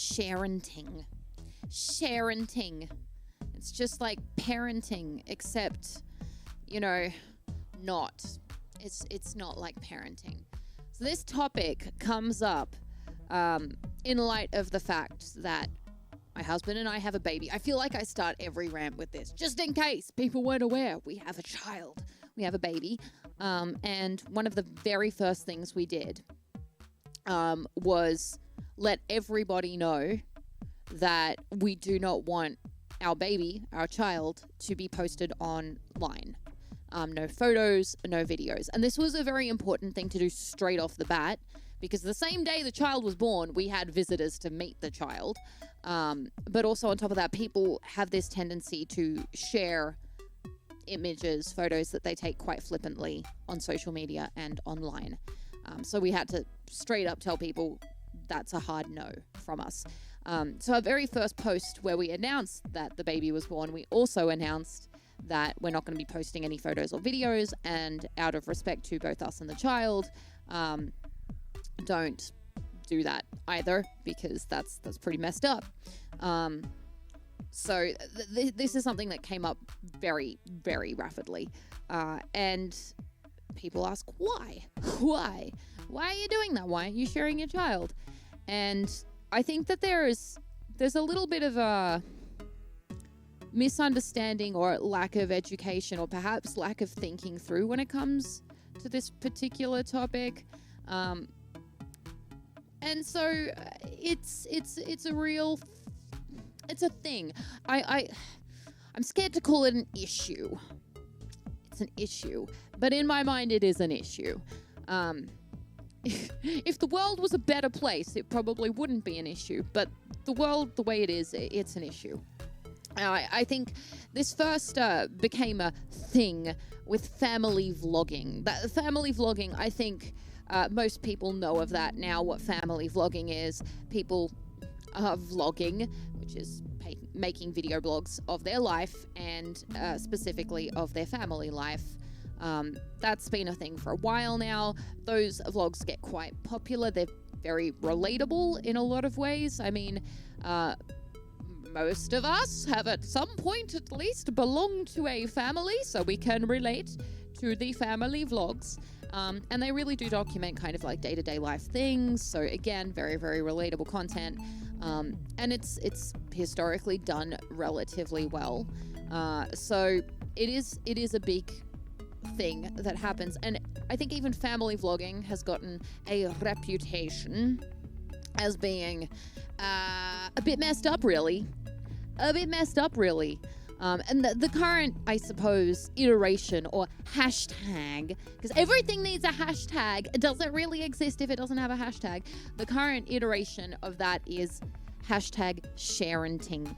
Sharenting. Sharenting. It's just like parenting, except, not. It's not like parenting. So this topic comes up in light of the fact that my husband and I have a baby. I feel like I start every rant with this, just in case people weren't aware. We have a child. We have a baby. And one of the very first things we did was let everybody know that we do not want our baby, our child, to be posted online. No photos, no videos. And this was a very important thing to do straight off the bat, because the same day the child was born, we had visitors to meet the child. But also on top of that, people have this tendency to share images, photos that they take quite flippantly on social media and online. So we had to straight up tell people that's a hard no from us. So our very first post where we announced that the baby was born, we also announced that we're not going to be posting any photos or videos, and out of respect to both us and the child, don't do that either, because that's pretty messed up. So this is something that came up very, very rapidly. And people ask, why? Why are you doing that? Why are you sharing your child? And I think that there's a little bit of a misunderstanding or lack of education, or perhaps lack of thinking through when it comes to this particular topic. And so it's a real, it's a thing. I'm scared to call it an issue. It's an issue, but in my mind, it is an issue. If the world was a better place, it probably wouldn't be an issue, but the world, the way it is, it's an issue. I think this first became a thing with family vlogging. That family vlogging, I think most people know of that now, what family vlogging is. People are vlogging, which is making video blogs of their life, and specifically of their family life. That's been a thing for a while now. Those vlogs get quite popular. They're very relatable in a lot of ways. I mean, most of us have at some point at least belonged to a family, so we can relate to the family vlogs. And they really do document kind of like day-to-day life things. So again, very, very relatable content. And it's historically done relatively well. So it is a big thing that happens. And I think even family vlogging has gotten a reputation as being a bit messed up, really. And the current, I suppose, iteration or hashtag, because everything needs a hashtag. It doesn't really exist if it doesn't have a hashtag. The current iteration of that is hashtag Sharenting.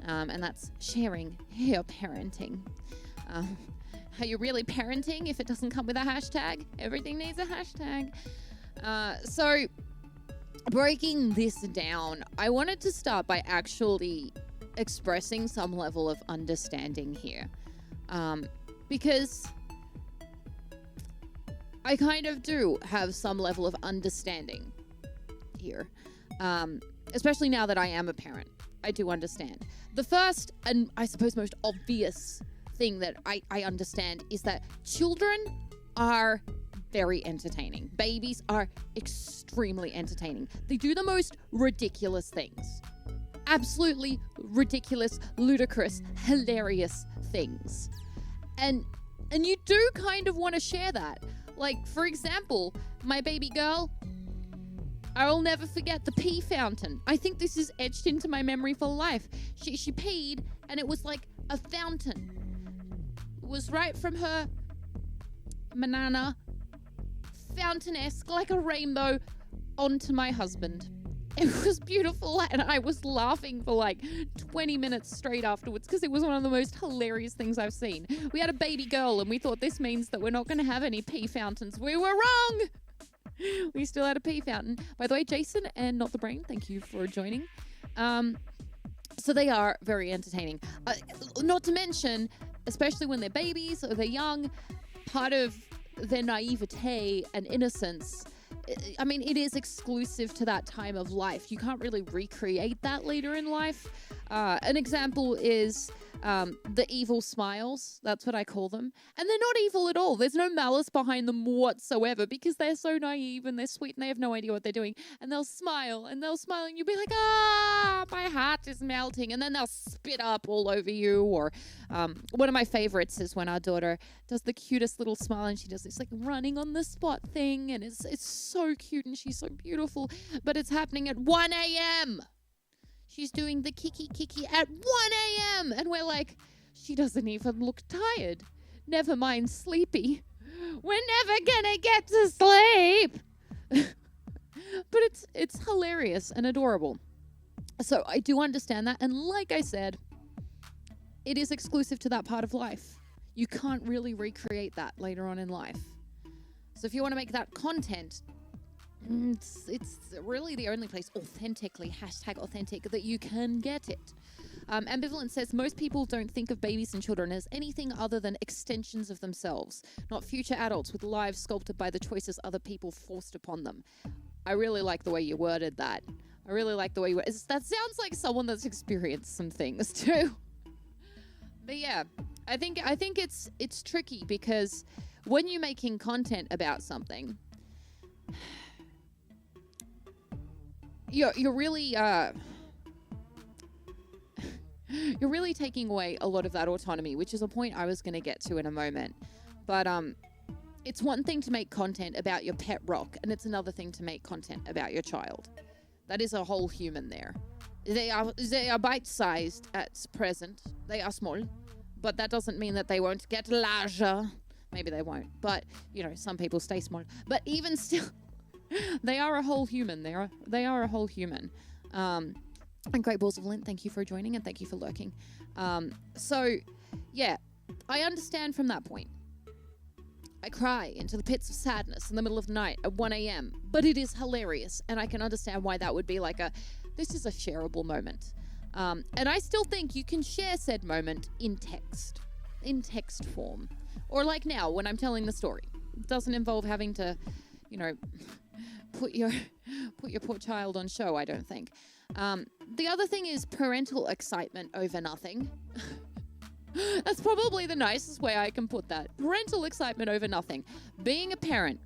And that's sharing your parenting. Are you really parenting if it doesn't come with a hashtag? Everything needs a hashtag. So breaking this down, I wanted to start by actually expressing some level of understanding here. Because I kind of do have some level of understanding here. Especially now that I am a parent. I do understand. The first, and I suppose most obvious thing that I understand is that children are very entertaining. Babies are extremely entertaining. They do the most ridiculous things. Absolutely ridiculous, ludicrous, hilarious things. And you do kind of want to share that. Like, for example, my baby girl, I'll never forget the pee fountain. I think this is etched into my memory for life. She peed, and it was like a fountain. It was right from her manana, fountain-esque, like a rainbow, onto my husband. It was beautiful, and I was laughing for like 20 minutes straight afterwards because it was one of the most hilarious things I've seen. We had a baby girl, and we thought this means that we're not going to have any pee fountains. We were wrong! We still had a pee fountain. By the way, Jason and Not the Brain, thank you for joining. So they are very entertaining. Not to mention, especially when they're babies or they're young, part of their naivete and innocence I mean, it is exclusive to that time of life. You can't really recreate that later in life. An example is the evil smiles. That's what I call them. And they're not evil at all. There's no malice behind them whatsoever because they're so naive and they're sweet and they have no idea what they're doing. And they'll smile and you'll be like, my heart is melting. And then they'll spit up all over you. Or one of my favorites is when our daughter does the cutest little smile and she does this like running on the spot thing. And it's so cute and she's so beautiful. But it's happening at 1 a.m. She's doing the kiki at 1 a.m. And we're like, she doesn't even look tired. Never mind sleepy. We're never gonna get to sleep. But it's hilarious and adorable. So I do understand that. And like I said, it is exclusive to that part of life. You can't really recreate that later on in life. So if you want to make that content, it's really the only place authentically, #authentic, that you can get it. Ambivalent says, most people don't think of babies and children as anything other than extensions of themselves, not future adults with lives sculpted by the choices other people forced upon them. I really like the way you worded that. I really like the way you worded that. Sounds like someone that's experienced some things too. But yeah, I think it's tricky because when you're making content about something, you're really you're really taking away a lot of that autonomy, which is a point I was going to get to in a moment. But it's one thing to make content about your pet rock, and it's another thing to make content about your child. That is a whole human there. They are bite-sized at present. They are small, but that doesn't mean that they won't get larger. Maybe they won't, but some people stay small. But even still, they are a whole human. They are a whole human. And Great Balls of Lint, thank you for joining and thank you for lurking. So, yeah, I understand from that point. I cry into the pits of sadness in the middle of the night at 1 a.m. But it is hilarious, and I can understand why that would be like this is a shareable moment. And I still think you can share said moment in text form. Or like now, when I'm telling the story. It doesn't involve having to, put your poor child on show, I don't think. The other thing is parental excitement over nothing. That's probably the nicest way I can put that. Parental excitement over nothing. Being a parent,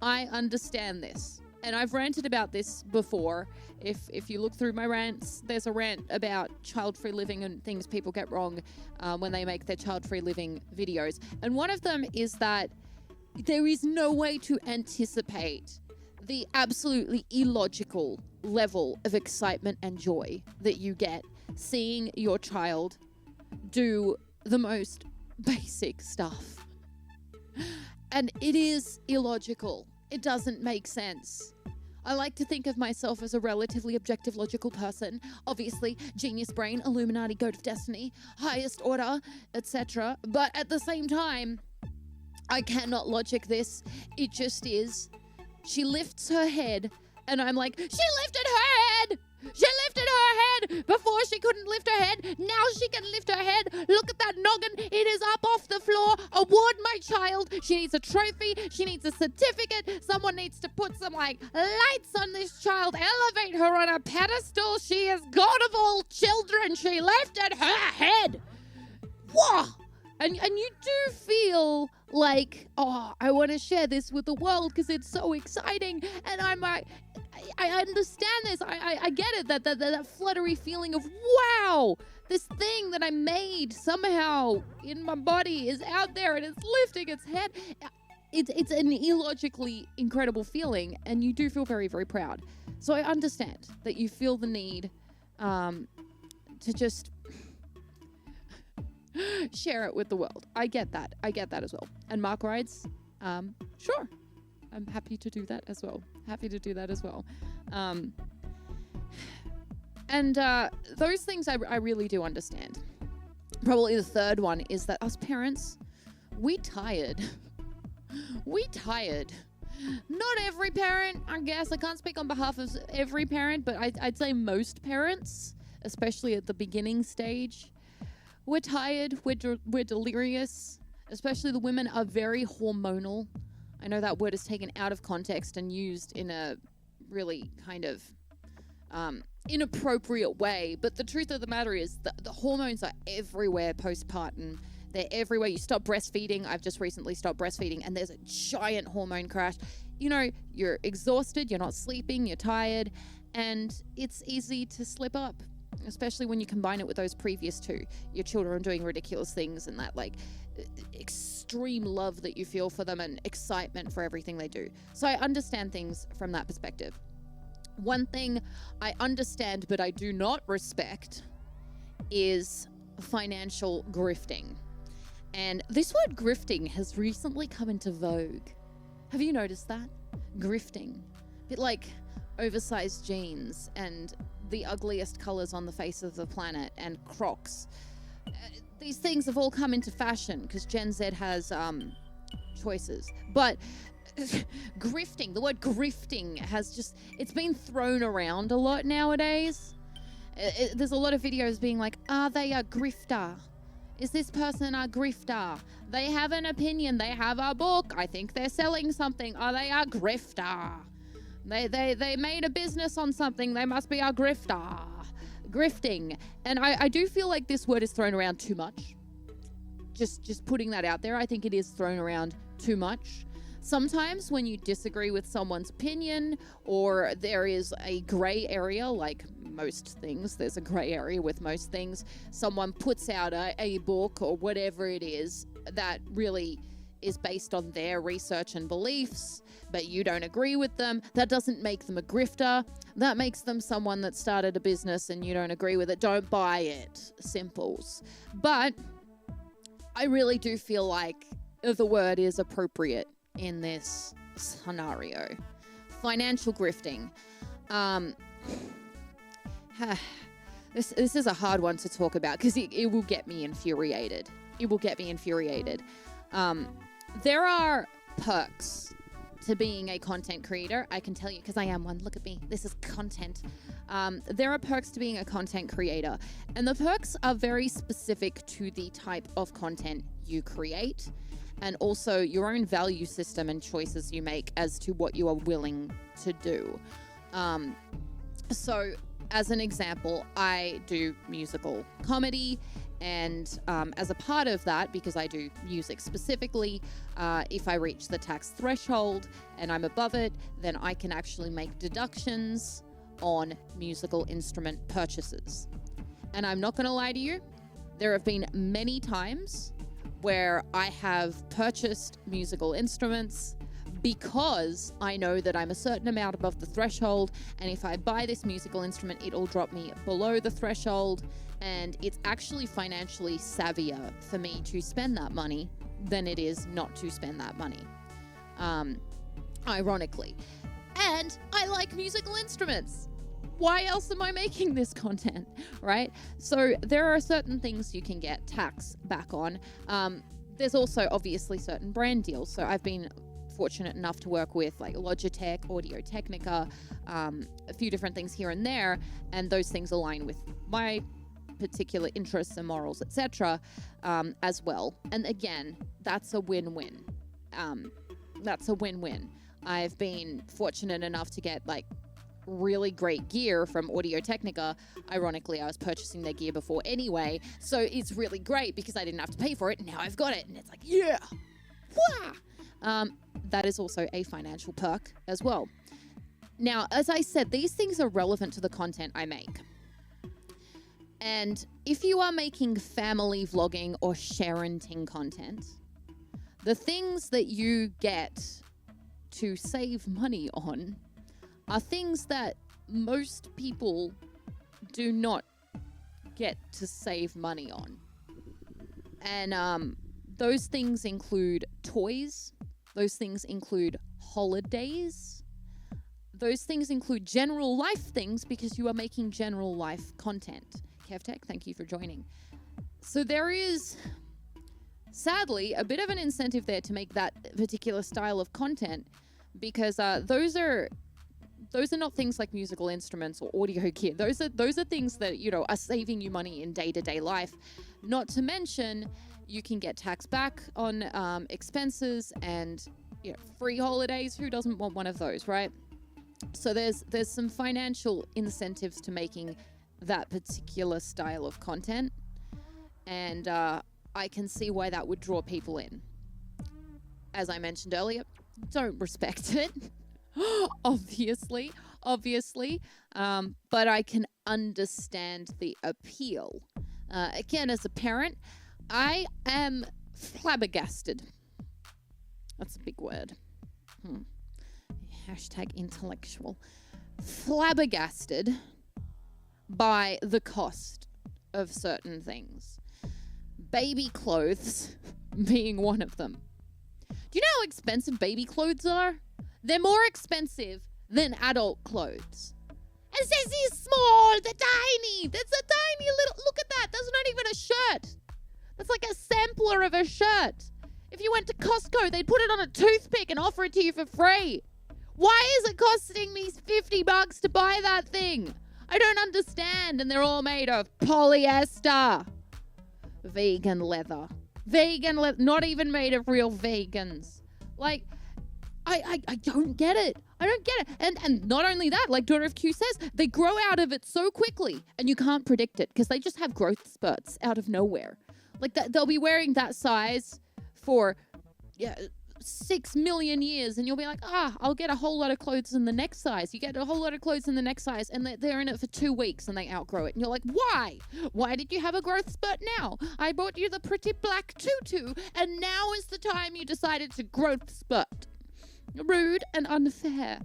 I understand this. And I've ranted about this before. If you look through my rants, there's a rant about child-free living and things people get wrong when they make their child-free living videos. And one of them is that there is no way to anticipate the absolutely illogical level of excitement and joy that you get seeing your child do the most basic stuff. And it is illogical. It doesn't make sense. I like to think of myself as a relatively objective, logical person. Obviously, genius brain, Illuminati, goat of destiny, highest order, etc. But at the same time, I cannot logic this. It just is. She lifts her head, and I'm like, she lifted her head! She lifted her head! Before she couldn't lift her head, now she can lift her head. Look at that noggin. It is up off the floor. Award my child. She needs a trophy. She needs a certificate. Someone needs to put some, lights on this child. Elevate her on a pedestal. She is God of all children. She lifted her head. Whoa! And you do feel like, I want to share this with the world because it's so exciting. And I'm like, I understand this. I get it. That fluttery feeling of, wow, this thing that I made somehow in my body is out there and it's lifting its head. It's an illogically incredible feeling. And you do feel very, very proud. So I understand that you feel the need to just share it with the world. I get that as well. And Mark writes, sure, I'm happy to do that as well. And those things I really do understand. Probably the third one is that us parents, we tired. Not every parent, I guess. I can't speak on behalf of every parent, but I'd say most parents, especially at the beginning stage, we're tired, we're delirious, especially the women are very hormonal. I know that word is taken out of context and used in a really kind of inappropriate way, but the truth of the matter is that the hormones are everywhere postpartum. They're everywhere. You stop breastfeeding. I've just recently stopped breastfeeding, and there's a giant hormone crash. You know, you're exhausted, you're not sleeping, you're tired, and it's easy to slip up, especially when you combine it with those previous two. Your children are doing ridiculous things, and that like extreme love that you feel for them and excitement for everything they do. So I understand things from that perspective. One thing I understand but I do not respect is financial grifting. And this word grifting has recently come into vogue. Have you noticed that? Grifting. A bit like oversized jeans and the ugliest colors on the face of the planet and Crocs. These things have all come into fashion because Gen Z has choices. But grifting, the word grifting it's been thrown around a lot nowadays. There's a lot of videos being like, are they a grifter? Is this person a grifter? They have an opinion. They have a book. I think they're selling something. Are they a grifter? They made a business on something. They must be a grifter. Grifting. And I do feel like this word is thrown around too much. Just putting that out there. I think it is thrown around too much. Sometimes when you disagree with someone's opinion, or there is a gray area, like most things, there's a gray area with most things, someone puts out a book or whatever it is that really is based on their research and beliefs, but you don't agree with them, that doesn't make them a grifter. That makes them someone that started a business and you don't agree with it. Don't buy it. Simples. But I really do feel like the word is appropriate in this scenario. Financial grifting. This is a hard one to talk about because it will get me infuriated. There are perks to being a content creator. I can tell you because I am one. Look at me. This is content. There are perks to being a content creator, and the perks are very specific to the type of content you create, and also your own value system and choices you make as to what you are willing to do. So as an example, I do musical comedy, and as a part of that, because I do music specifically, if I reach the tax threshold and I'm above it, then I can actually make deductions on musical instrument purchases. And I'm not going to lie to you, there have been many times where I have purchased musical instruments because I know that I'm a certain amount above the threshold, and if I buy this musical instrument, it'll drop me below the threshold, and it's actually financially savvier for me to spend that money than it is not to spend that money, ironically. And I like musical instruments. Why else am I making this content, right? So there are certain things you can get tax back on. There's also obviously certain brand deals. So I've been fortunate enough to work with like Logitech, Audio Technica, a few different things here and there, and those things align with my particular interests and morals, etc., as well. And again, that's a win-win. I've been fortunate enough to get like really great gear from Audio Technica. Ironically, I was purchasing their gear before anyway, so it's really great because I didn't have to pay for it, and now I've got it, and it's like, yeah! Wah! That is also a financial perk as well. Now, as I said, these things are relevant to the content I make. And if you are making family vlogging or sharenting content, the things that you get to save money on are things that most people do not get to save money on. And those things include toys. Those things include holidays. Those things include general life things because you are making general life content. KevTech, thank you for joining. So there is, sadly, a bit of an incentive there to make that particular style of content because those are not things like musical instruments or audio gear. Those are things that, you know, are saving you money in day-to-day life. Not to mention, you can get tax back on expenses, and free holidays. Who doesn't want one of those, right? So there's some financial incentives to making that particular style of content. And I can see why that would draw people in. As I mentioned earlier, don't respect it. obviously. But I can understand the appeal. Again, as a parent, I am flabbergasted. That's a big word. Hashtag intellectual. Flabbergasted by the cost of certain things. Baby clothes being one of them. Do you know how expensive baby clothes are? They're more expensive than adult clothes. And says he's small, they're tiny. That's a tiny little, look at that. That's not even a shirt. That's like a sampler of a shirt. If you went to Costco, they'd put it on a toothpick and offer it to you for free. Why is it costing me $50 to buy that thing? I don't understand. And they're all made of polyester. Vegan leather. Not even made of real vegans. Like, I don't get it. I don't get it. And not only that, like Daughter of Q says, they grow out of it so quickly and you can't predict it because they just have growth spurts out of nowhere. Like they'll be wearing that size for 6 million years and you'll be like, I'll get a whole lot of clothes in the next size. You get a whole lot of clothes in the next size and they're in it for 2 weeks and they outgrow it. And you're like, why? Why did you have a growth spurt now? I bought you the pretty black tutu and now is the time you decided to growth spurt. Rude and unfair.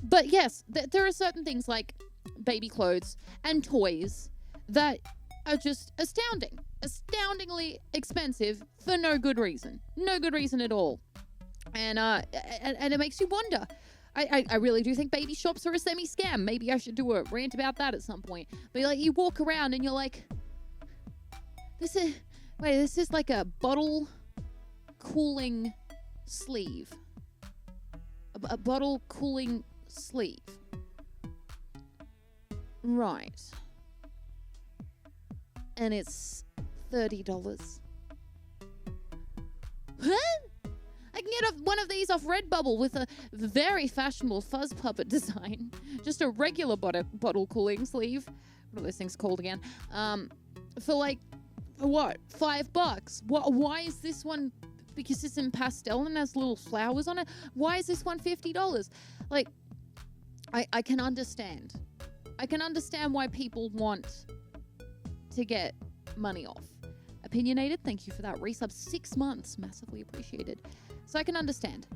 But yes, there are certain things like baby clothes and toys that are just astoundingly expensive for no good reason at all. And it makes you wonder. I really do think baby shops are a semi-scam. Maybe I should do a rant about that at some point. But like you walk around and you're like, this is like a bottle cooling sleeve. A bottle cooling sleeve. Right. And it's $30. What? I can get one of these off Redbubble with a very fashionable fuzz puppet design. Just a regular bottle cooling sleeve. What are those things called again? For like, what? $5. Why is this one? Because it's in pastel and has little flowers on it. Why is this one $50? Like, I can understand. I can understand why people want to get money off. Opinionated, thank you for that resub. 6 months, massively appreciated. So I can understand.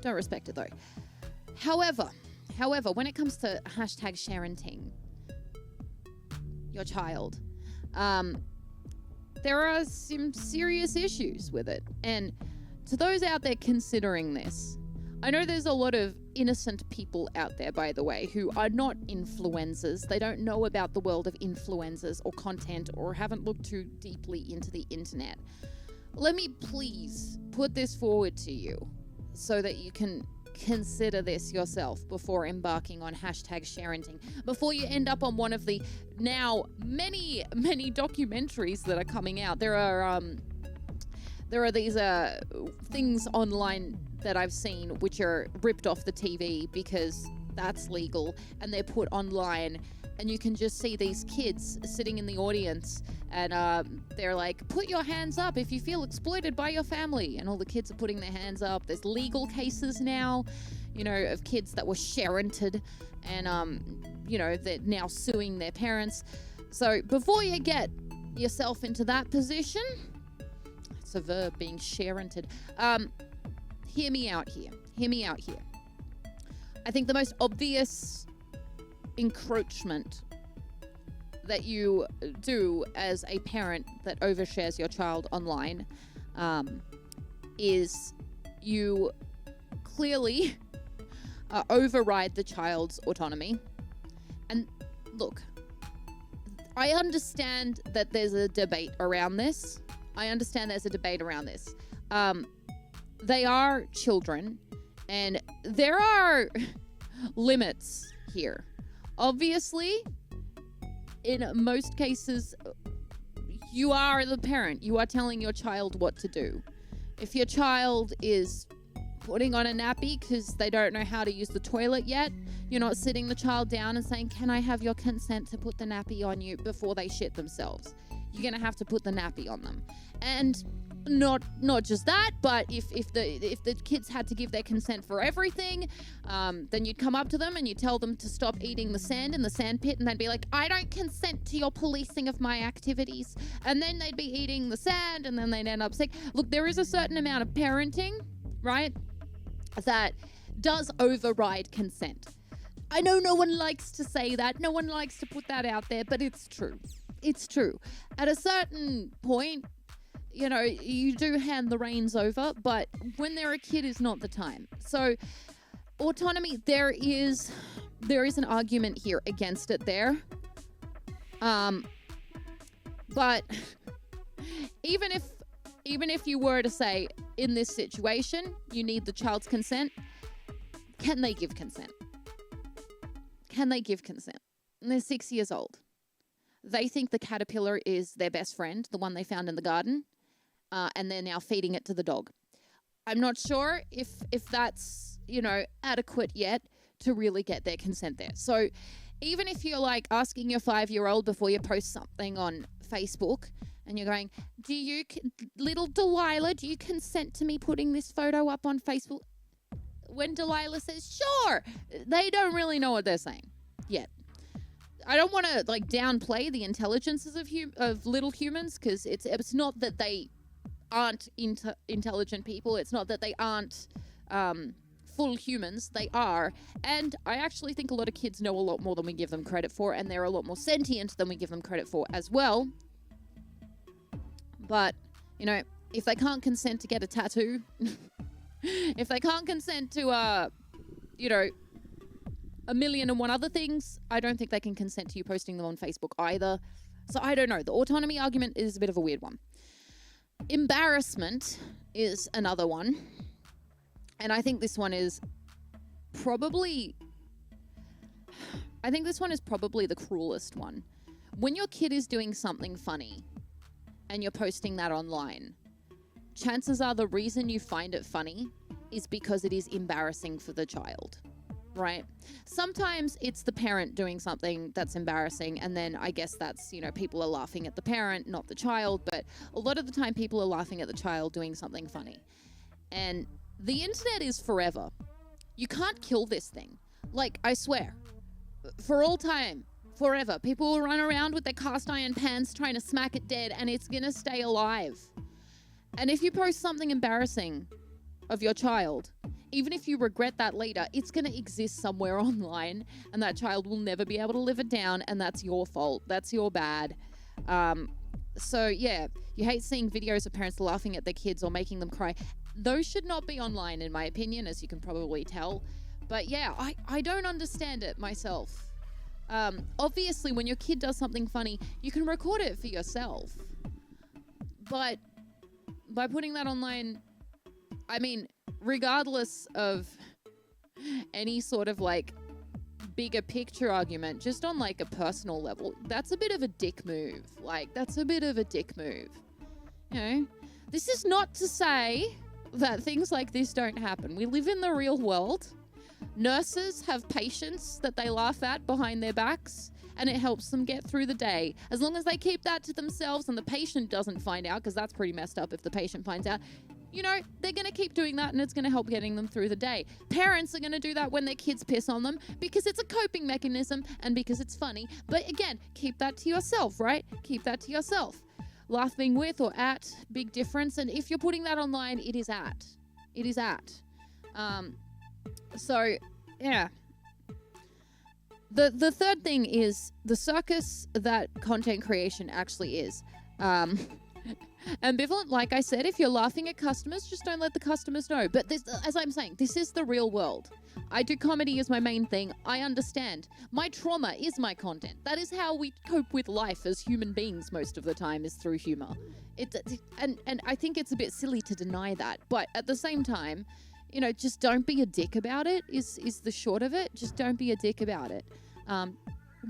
Don't respect it though. However, when it comes to hashtag Sharenting your child, there are some serious issues with it. And to those out there considering this, I know there's a lot of innocent people out there, by the way, who are not influencers. They don't know about the world of influencers or content or haven't looked too deeply into the internet. Let me please put this forward to you so that you can consider this yourself before embarking on hashtag Sharenting. Before you end up on one of the now many documentaries that are coming out. There are these things online that I've seen which are ripped off the TV because that's legal, and they're put online, and you can just see these kids sitting in the audience, and they're like, put your hands up if you feel exploited by your family, and all the kids are putting their hands up. There's legal cases now, of kids that were sharented, and they're now suing their parents. So before you get yourself into that position, it's a verb, being sharented, hear me out here. I think the most obvious encroachment that you do as a parent that overshares your child online is you clearly override the child's autonomy. And look, I understand that there's a debate around this. They are children, and there are limits here. Obviously, in most cases, you are the parent. You are telling your child what to do. If your child is putting on a nappy because they don't know how to use the toilet yet, you're not sitting the child down and saying, can I have your consent to put the nappy on you before they shit themselves? You're going to have to put the nappy on them. And not just that, but if the kids had to give their consent for everything, then you'd come up to them and you'd tell them to stop eating the sand in the sand pit, and they'd be like, I don't consent to your policing of my activities. And then they'd be eating the sand, and then they'd end up sick. Look, there is a certain amount of parenting, right, that does override consent. I know no one likes to say that, no one likes to put that out there, but it's true. It's true. At a certain point, you know, you do hand the reins over, but when they're a kid is not the time. So autonomy, there is an argument here against it there. But even if you were to say, in this situation, you need the child's consent, can they give consent? Can they give consent? And they're 6 years old. They think the caterpillar is their best friend, the one they found in the garden, and they're now feeding it to the dog. I'm not sure if that's, you know, adequate yet to really get their consent there. So even if you're like asking your 5-year-old before you post something on Facebook and you're going, little Delilah, do you consent to me putting this photo up on Facebook? When Delilah says, sure, they don't really know what they're saying yet. I don't want to like downplay the intelligences of little humans, because it's not that they aren't intelligent people. It's not that they aren't full humans. They are. And I actually think a lot of kids know a lot more than we give them credit for, and they're a lot more sentient than we give them credit for as well. But, you know, if they can't consent to get a tattoo, if they can't consent to, you know, 1,000,001 other things, I don't think they can consent to you posting them on Facebook either. So I don't know. The autonomy argument is a bit of a weird one. Embarrassment is another one. And I think this one is probably the cruelest one. When your kid is doing something funny and you're posting that online, chances are the reason you find it funny is because it is embarrassing for the child, right? Sometimes it's the parent doing something that's embarrassing, and then I guess that's, you know, people are laughing at the parent, not the child, but a lot of the time people are laughing at the child doing something funny. And the internet is forever. You can't kill this thing. Like, I swear, for all time, forever, people will run around with their cast iron pans trying to smack it dead, and it's gonna stay alive. And if you post something embarrassing of your child, even if you regret that later, it's going to exist somewhere online, and that child will never be able to live it down, and that's your fault. That's your bad. So yeah, you hate seeing videos of parents laughing at their kids or making them cry. Those should not be online, in my opinion, as you can probably tell. But yeah, I don't understand it myself. Obviously, when your kid does something funny, you can record it for yourself. But by putting that online, I mean, regardless of any sort of like bigger picture argument, just on like a personal level, that's a bit of a dick move. Like, that's a bit of a dick move. You know, this is not to say that things like this don't happen. We live in the real world. Nurses have patients that they laugh at behind their backs, and it helps them get through the day. As long as they keep that to themselves and the patient doesn't find out, because that's pretty messed up if the patient finds out, you know, they're going to keep doing that, and it's going to help getting them through the day. Parents are going to do that when their kids piss on them because it's a coping mechanism and because it's funny. But again, keep that to yourself, right? Keep that to yourself. Laughing with or at, big difference. And if you're putting that online, it is at. It is at. So, yeah. The third thing is the circus that content creation actually is. Ambivalent, like I said, if you're laughing at customers, just don't let the customers know. But this, as I'm saying, this is the real world. I do comedy as my main thing. I understand. My trauma is my content. That is how we cope with life as human beings most of the time, is through humor. And I think it's a bit silly to deny that. But at the same time, you know, just don't be a dick about it is the short of it. Just don't be a dick about it.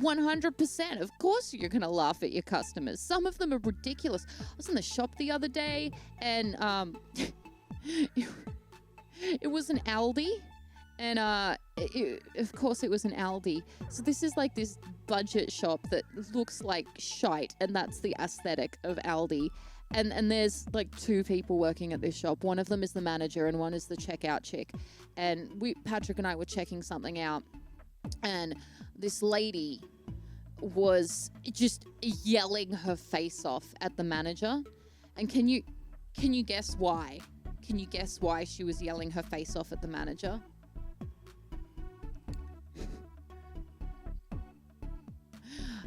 100%. Of course you're going to laugh at your customers. Some of them are ridiculous. I was in the shop the other day, and It was an Aldi, and of course it was an Aldi. So this is like this budget shop that looks like shite, and that's the aesthetic of Aldi. And there's like two people working at this shop. One of them is the manager and one is the checkout chick. And Patrick and I were checking something out, and this lady was just yelling her face off at the manager. And can you guess why? Can you guess why she was yelling her face off at the manager?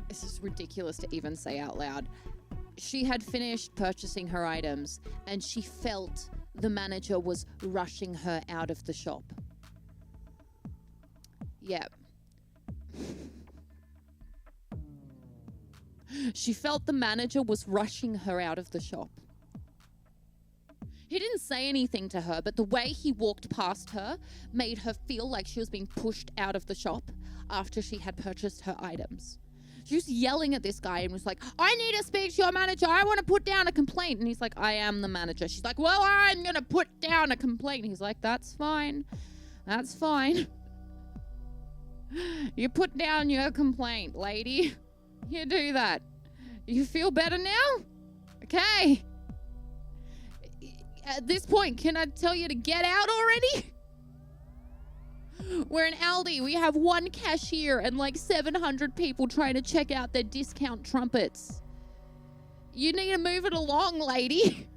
This is ridiculous to even say out loud. She had finished purchasing her items and she felt the manager was rushing her out of the shop. Yep. She felt the manager was rushing her out of the shop. He didn't say anything to her, but the way he walked past her made her feel like she was being pushed out of the shop after she had purchased her items. She was yelling at this guy and was like, I need to speak to your manager. I want to put down a complaint. And he's like, I am the manager. She's like, well, I'm going to put down a complaint. And he's like, that's fine. That's fine. You put down your complaint, lady. You do that. You feel better now? Okay. At this point, can I tell you to get out already? We're in Aldi. We have one cashier and like 700 people trying to check out their discount trumpets. You need to move it along, lady.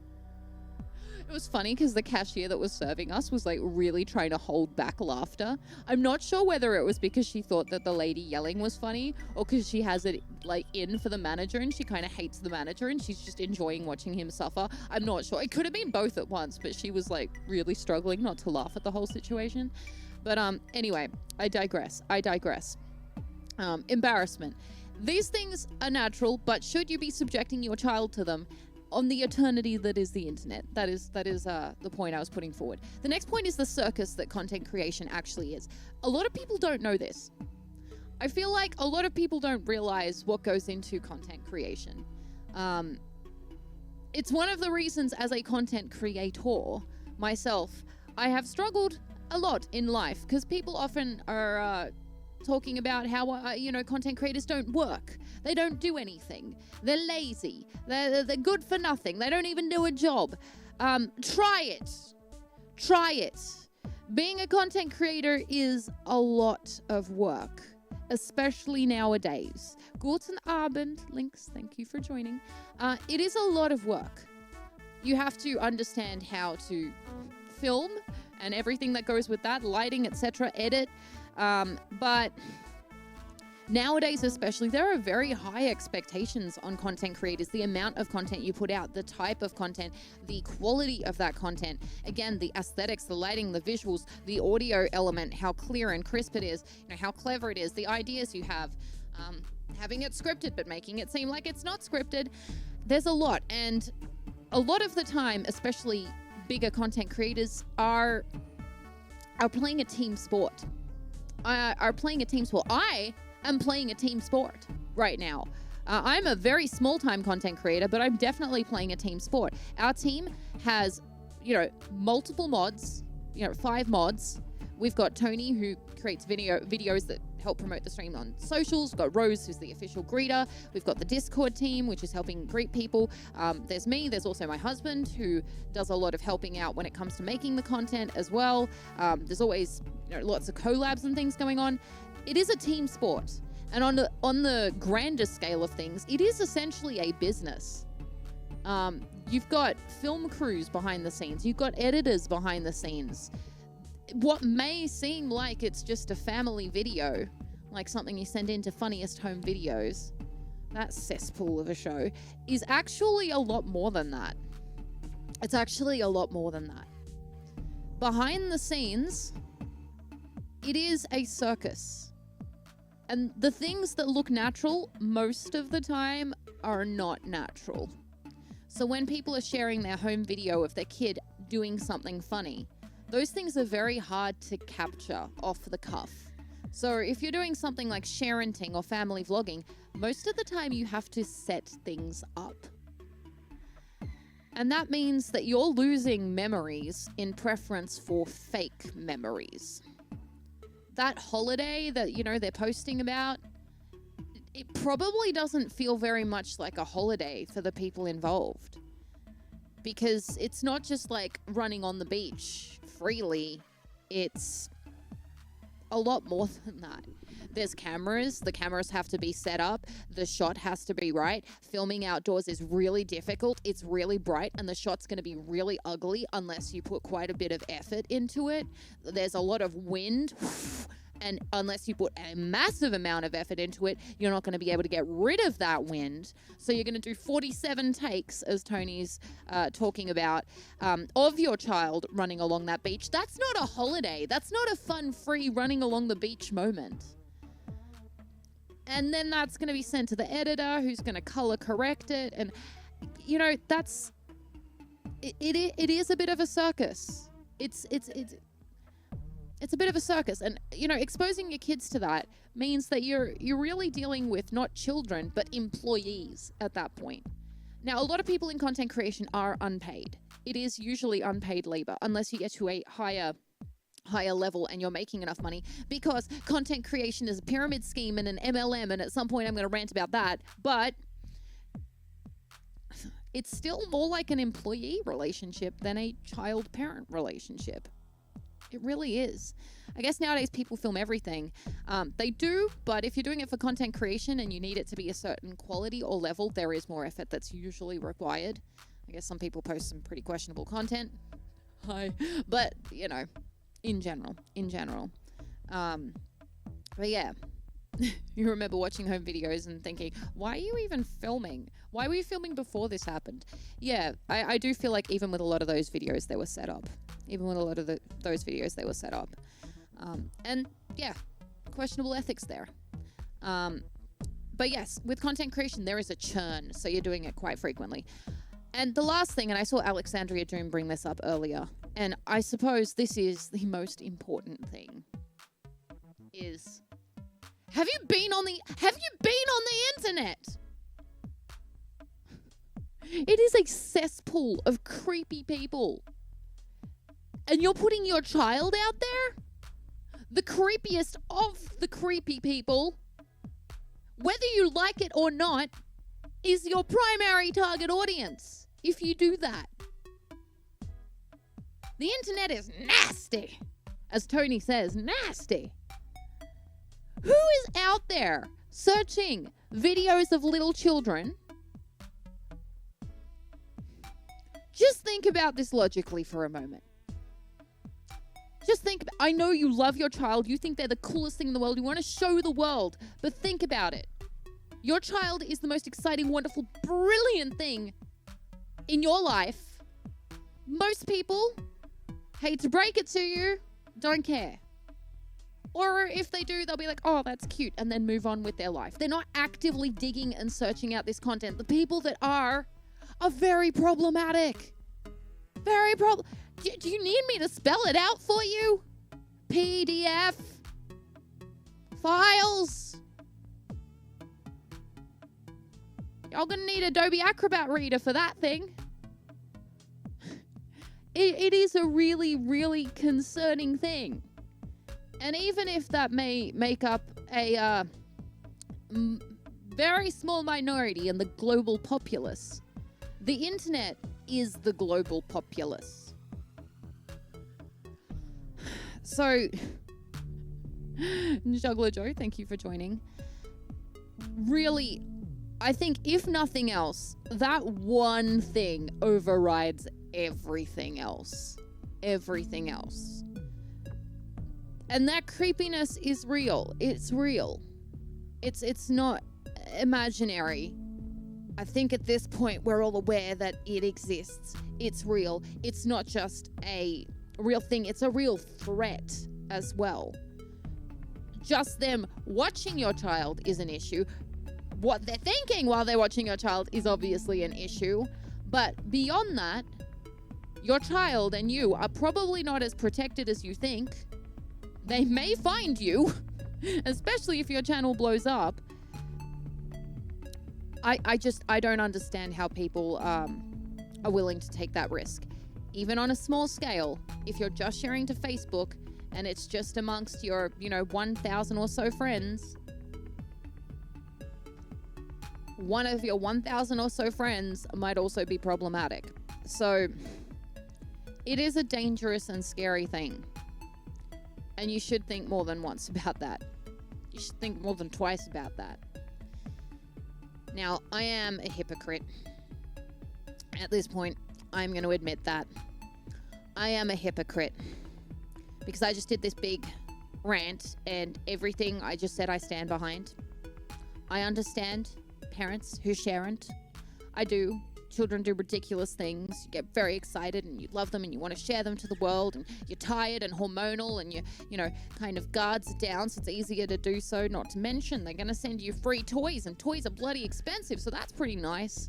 It was funny because the cashier that was serving us was like really trying to hold back laughter. I'm not sure whether it was because she thought that the lady yelling was funny or because she has it like in for the manager and she kind of hates the manager and she's just enjoying watching him suffer. I'm not sure. It could have been both at once, but she was like really struggling not to laugh at the whole situation. But anyway, I digress. Embarrassment. These things are natural, but should you be subjecting your child to them on the eternity that is the internet? That is the point I was putting forward. The next point is the circus that content creation actually is. A lot of people don't know this. I feel like a lot of people don't realize what goes into content creation. It's one of the reasons as a content creator myself, I have struggled a lot in life because people often are talking about how content creators don't work. They don't do anything. They're lazy. They're good for nothing. They don't even do a job. Try it. Being a content creator is a lot of work, especially nowadays. Guten Abend, Links. Thank you for joining. It is a lot of work. You have to understand how to film and everything that goes with that, lighting, etc., edit. But nowadays especially, there are very high expectations on content creators. The amount of content you put out, the type of content, the quality of that content. Again, the aesthetics, the lighting, the visuals, the audio element, how clear and crisp it is, how clever it is, the ideas you have, having it scripted but making it seem like it's not scripted. There's a lot, and a lot of the time, especially bigger content creators are playing a team sport. I am playing a team sport right now. I'm a very small-time content creator, but I'm definitely playing a team sport. Our team has, multiple mods, 5 mods. We've got Tony, who creates videos that help promote the stream on socials. We've got Rose, who's the official greeter. We've got the Discord team, which is helping greet people. There's me. There's also my husband, who does a lot of helping out when it comes to making the content as well. There's always lots of collabs and things going on. It is a team sport. And on the grander scale of things, it is essentially a business. You've got film crews behind the scenes. You've got editors behind the scenes. What may seem like it's just a family video, like something you send into Funniest Home Videos, that cesspool of a show, is actually a lot more than that. It's actually a lot more than that. Behind the scenes, it is a circus. And the things that look natural most of the time are not natural. So when people are sharing their home video of their kid doing something funny, those things are very hard to capture off the cuff. So if you're doing something like sharenting or family vlogging, most of the time you have to set things up. And that means that you're losing memories in preference for fake memories. That holiday that, they're posting about, it probably doesn't feel very much like a holiday for the people involved. Because it's not just like running on the beach freely. It's a lot more than that. There's cameras. The cameras have to be set up. The shot has to be right. Filming outdoors is really difficult. It's really bright, and the shot's going to be really ugly unless you put quite a bit of effort into it. There's a lot of wind. And unless you put a massive amount of effort into it, you're not going to be able to get rid of that wind. So you're going to do 47 takes, as Tony's talking about, of your child running along that beach. That's not a holiday. That's not a fun, free running along the beach moment. And then that's going to be sent to the editor, who's going to color correct it. And, that's... It is a bit of a circus. It's a bit of a circus, and exposing your kids to that means that you're really dealing with not children but employees at that point. Now, a lot of people in content creation are unpaid. It is usually unpaid labor unless you get to a higher level and you're making enough money, because content creation is a pyramid scheme and an MLM, and at some point I'm going to rant about that, but it's still more like an employee relationship than a child-parent relationship. It really is. I guess nowadays people film everything. They do, but if you're doing it for content creation and you need it to be a certain quality or level, there is more effort that's usually required. I guess some people post some pretty questionable content. Hi. But, in general. But yeah. You remember watching home videos and thinking, why are you even filming? Why were you filming before this happened? Yeah, I do feel like even with a lot of those videos, they were set up. And yeah, questionable ethics there. But yes, with content creation, there is a churn. So you're doing it quite frequently. And the last thing, and I saw Alexandria Doom bring this up earlier, and I suppose this is the most important thing, is... Have you been on the internet? It is a cesspool of creepy people. And you're putting your child out there? The creepiest of the creepy people, whether you like it or not, is your primary target audience if you do that. The internet is nasty. As Tony says, nasty. Who is out there searching videos of little children? Just think about this logically for a moment. I know you love your child. You think they're the coolest thing in the world. You want to show the world. But think about it. Your child is the most exciting, wonderful, brilliant thing in your life. Most people, hate to break it to you, don't care. Or if they do, they'll be like, oh, that's cute, and then move on with their life. They're not actively digging and searching out this content. The people that are very problematic. Do you need me to spell it out for you? PDF. Files. Y'all gonna need Adobe Acrobat Reader for that thing. It is a really, really concerning thing. And even if that may make up a very small minority in the global populace, the internet is the global populace. So, Juggler Joe, thank you for joining. Really, I think if nothing else, that one thing overrides everything else. Everything else. And that creepiness is real. It's real. It's not imaginary. I think at this point we're all aware that it exists. It's real. It's not just a real thing. It's a real threat as well. Just them watching your child is an issue. What they're thinking while they're watching your child is obviously an issue. But beyond that, your child and you are probably not as protected as you think. They may find you, especially if your channel blows up. I don't understand how people are willing to take that risk. Even on a small scale, if you're just sharing to Facebook and it's just amongst your, 1,000 or so friends, one of your 1,000 or so friends might also be problematic. So it is a dangerous and scary thing. And you should think more than once about that. You should think more than twice about that. Now, I am a hypocrite. At this point, I'm going to admit that. I am a hypocrite. Because I just did this big rant, and everything I just said I stand behind. I understand parents who sharent. I do. Children do ridiculous things. You get very excited and you love them and you want to share them to the world, and you're tired and hormonal and you kind of guards down, so it's easier to do so. Not to mention they're going to send you free toys, and toys are bloody expensive, so that's pretty nice.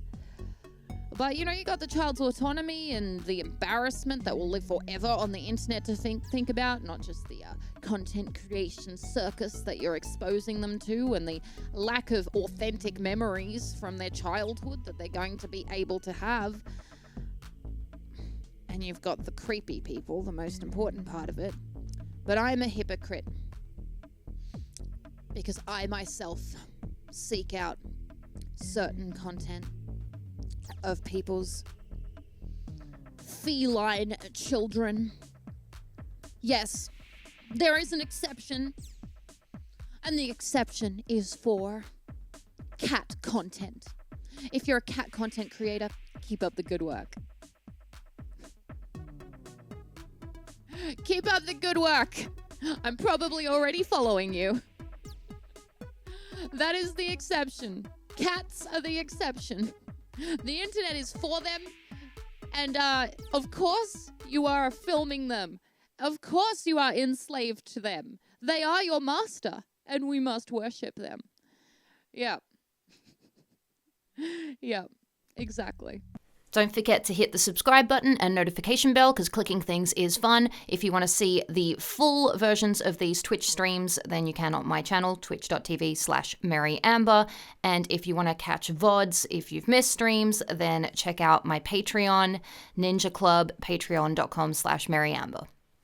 But you got the child's autonomy and the embarrassment that will live forever on the internet to think about, not just the content creation circus that you're exposing them to, and the lack of authentic memories from their childhood that they're going to be able to have. And you've got the creepy people, the most important part of it. But I'm a hypocrite because I myself seek out certain content of people's feline children. Yes, there is an exception, and the exception is for cat content. If you're a cat content creator, keep up the good work. Keep up the good work. I'm probably already following you. That is the exception. Cats are the exception. The internet is for them, and of course you are filming them. Of course you are enslaved to them. They are your master, and we must worship them. Yeah. Yeah, exactly. Don't forget to hit the subscribe button and notification bell, because clicking things is fun. If you want to see the full versions of these Twitch streams, then you can on my channel, twitch.tv/MaryAmber. And if you want to catch VODs, if you've missed streams, then check out my Patreon, Ninja Club, patreon.com/MaryAmber.